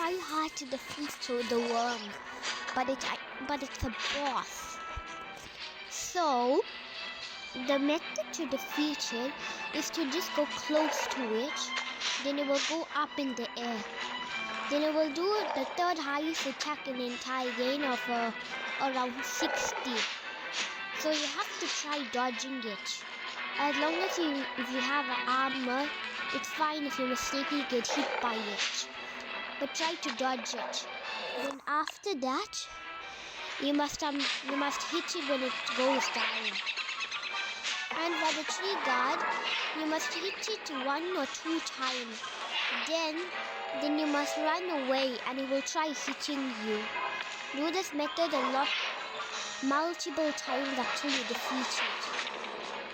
try hard to defeat the worm, but it's a boss. So the method to defeat it is to just go close to it, then it will go up in the air. Then it will do the third highest attack in the entire game of around 60. So you have to try dodging it. As long as if you have an armor, it's fine if you mistakenly get hit by it. But try to dodge it. Then after that, you must hit it when it goes down. And for the tree guard, you must hit it 1 or 2 times. Then you must run away and it will try hitting you. Do this method multiple times until you defeat it.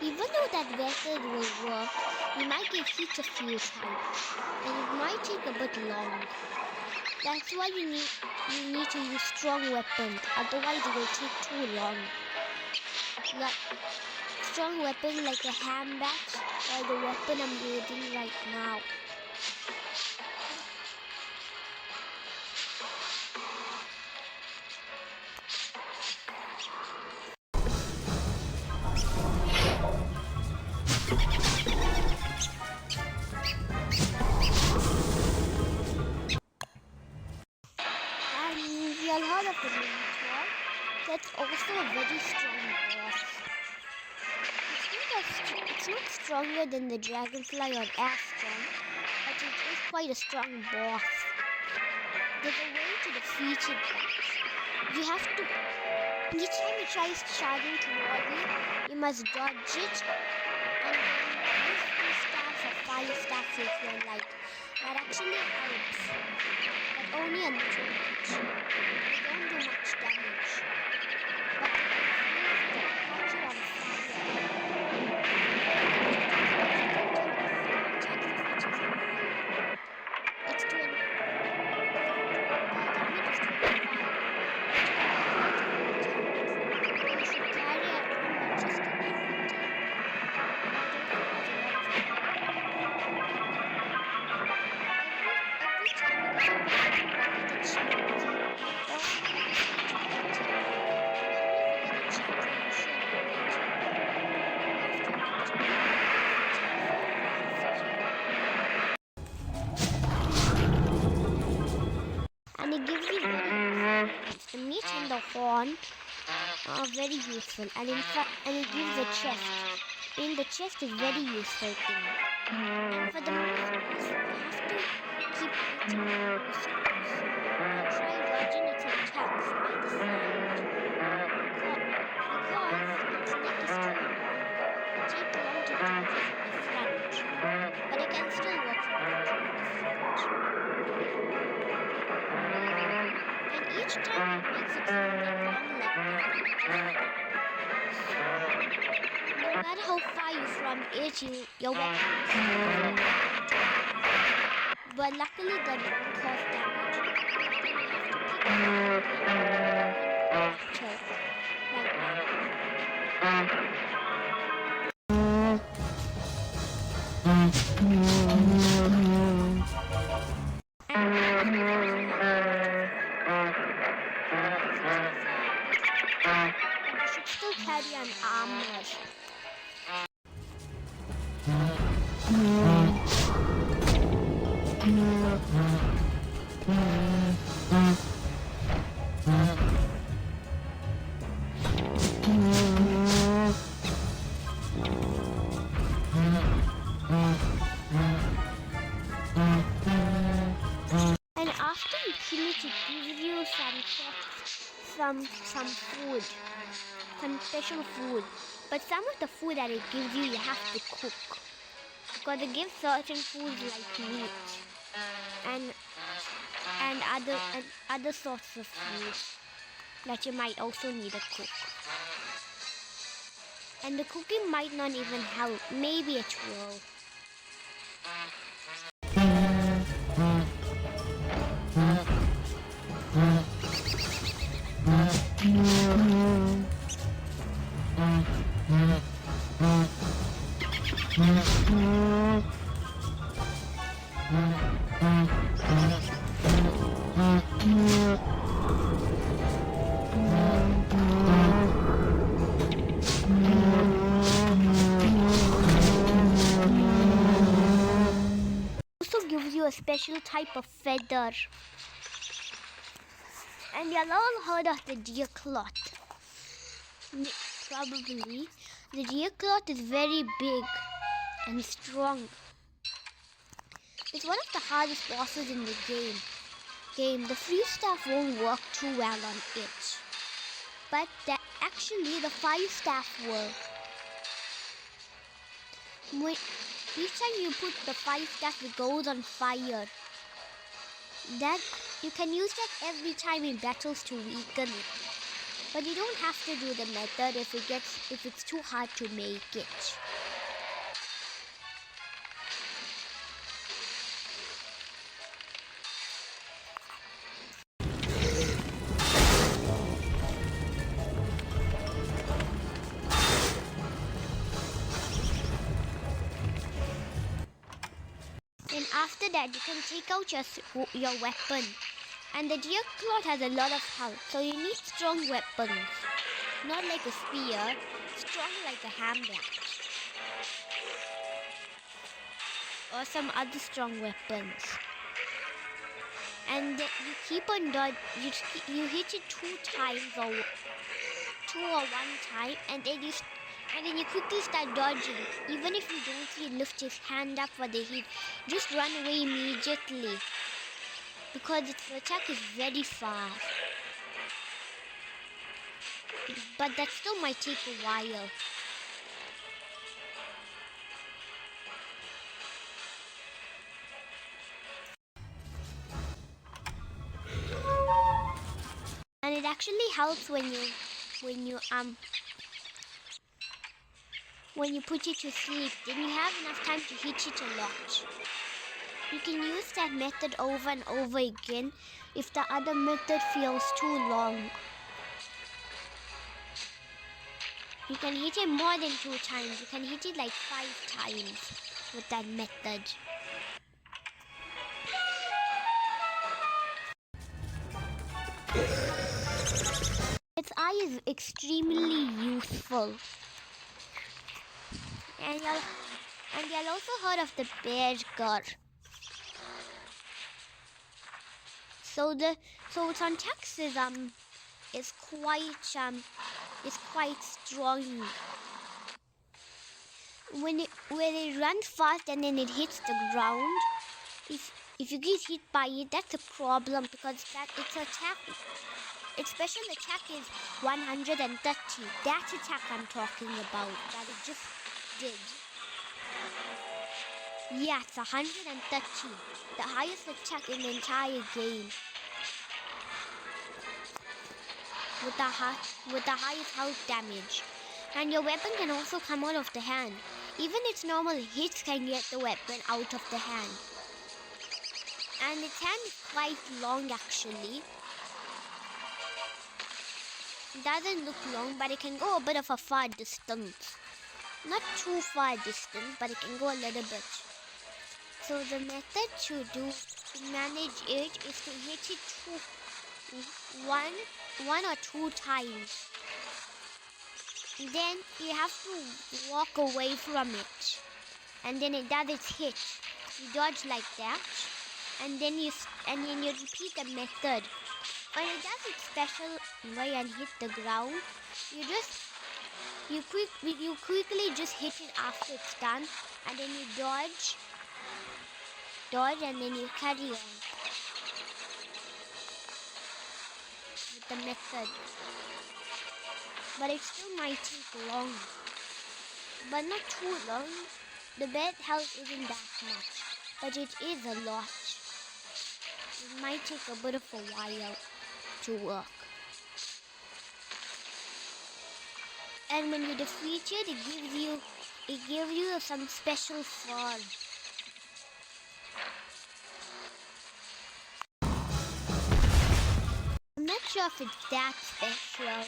Even though that method will work, you might get hit a few times and it might take a bit long. That's why you need to use strong weapons, otherwise it will take too long. Like strong weapons like a handbat or the weapon I'm using right now. That's also a very strong boss. It's not stronger than the dragonfly or as strong, but it is quite a strong boss. There's a way to defeat it, guys. You have to, each time it tries charging toward you, you must dodge it, and then use 3 stars or 5 stars if you like. That actually helps, but only a little bit. They don't do much damage. And it gives you the meat and the horn are very useful, and it gives a chest. In the chest is very useful thing. And for the meat, you have to keep eating the and try dodging its attacks by the side. Because its neck is too long. It takes long to dodge from the front, but it can still work from the front. Each time it makes it long like that. No matter how far you're from it, your weapon is but luckily they don't cause damage. Then you have to pick it up like that. Carry an armor. And after you kill it, it gives you some food. Some special food, but some of the food that it gives you have to cook, because it gives certain foods like meat and other sorts of food that you might also need to cook. And the cooking might not even help. Maybe it will. And after you Also gives you a special type of feather. And you've all heard of the deer cloth. Probably. The deer cloth is very big and strong. It's one of the hardest bosses in the game. The free staff won't work too well on it. But actually the fire staff will. Each time you put the fire staff, it goes on fire. That you can use that every time in battles to weaken it. But you don't have to do the method if it's too hard to make it. Then after that, you can take out your weapon. And the deer cloth has a lot of health, so you need strong weapons. Not like a spear, strong like a hammer. Or some other strong weapons. And then you keep on you hit it 2 times or 2 or 1 time, and then you quickly start dodging. Even if you don't see it lift his hand up for the hit, just run away immediately. Because its attack is very fast. But that still might take a while. And it actually helps when you put it to sleep, then you have enough time to hit it a lot. You can use that method over and over again if the other method feels too long. You can hit it more than 2 times. You can hit it like 5 times with that method. Its eye is extremely useful. And you'll also heard of the bear gur. So its attacks is quite strong. When it runs fast and then it hits the ground, if you get hit by it, that's a problem because its special attack is 130. That attack I'm talking about that it just did. Yeah, it's 130. The highest attack in the entire game. With the highest health damage. And your weapon can also come out of the hand. Even its normal hits can get the weapon out of the hand. And its hand is quite long actually. It doesn't look long, but it can go a bit of a far distance. Not too far distance, but it can go a little bit. So the method to manage it is to hit it one or 2 times. Then you have to walk away from it, and then it does its hit. You dodge like that, and then you repeat the method. When it does its special way and hit the ground, you quickly just hit it after it's done, and then you dodge, and then you carry on with the method. But it still might take long, but not too long. The bed health isn't that much, but it is a lot. It might take a bit of a while to work. And when you defeat it, it gives you some special fur. I'm not sure if it's that special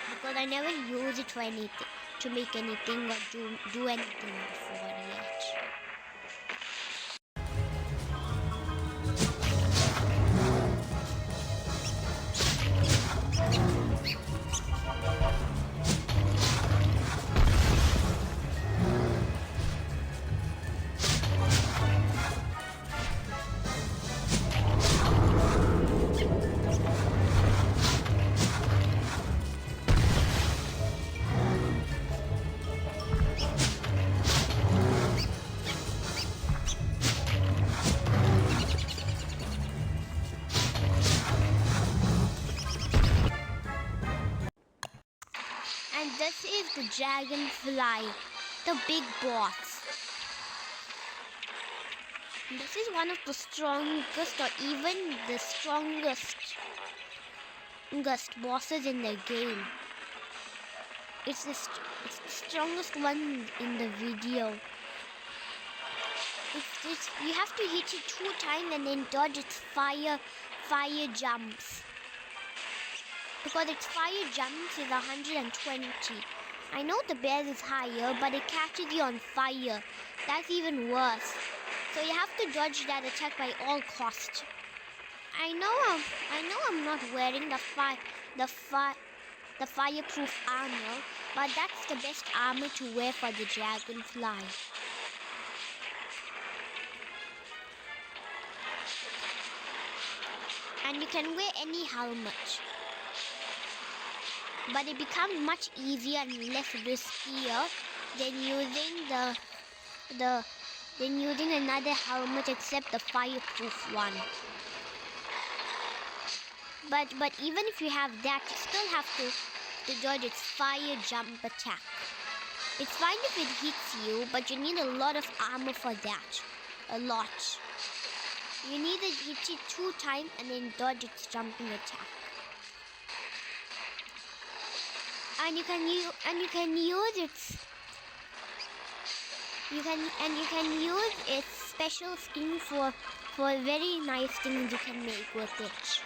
because I never use it for anything, to make anything or do anything before yet. the dragonfly, the big boss. This is one of the strongest or even the strongest bosses in the game. It's the strongest one in the video. You have to hit it 2 times and then dodge its fire jumps. Because its fire jumps is 120. I know the bear is higher, but it catches you on fire. That's even worse. So you have to dodge that attack by all costs. I know I'm not wearing the fireproof armor, but that's the best armor to wear for the dragonfly. And you can wear any helmet. But it becomes much easier and less riskier than using another helmet except the fireproof one. But even if you have that, you still have to dodge its fire jump attack. It's fine if it hits you, but you need a lot of armor for that. A lot. You need to hit it 2 times and then dodge its jumping attack. And you can use its special skin for very nice things you can make with it.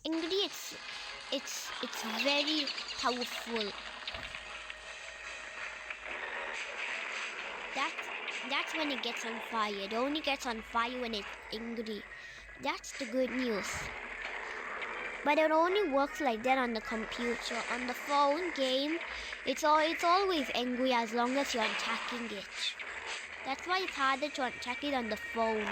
Angry, it's very powerful. That's when it gets on fire. It only gets on fire when it's angry. That's the good news. But it only works like that on the computer. On the phone game, it's always angry as long as you're attacking it. That's why it's harder to attack it on the phone.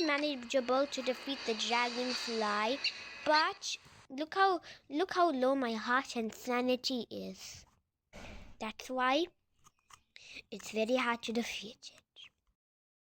manageable to defeat the dragonfly, but look how low my heart and sanity is. That's why it's very hard to defeat it.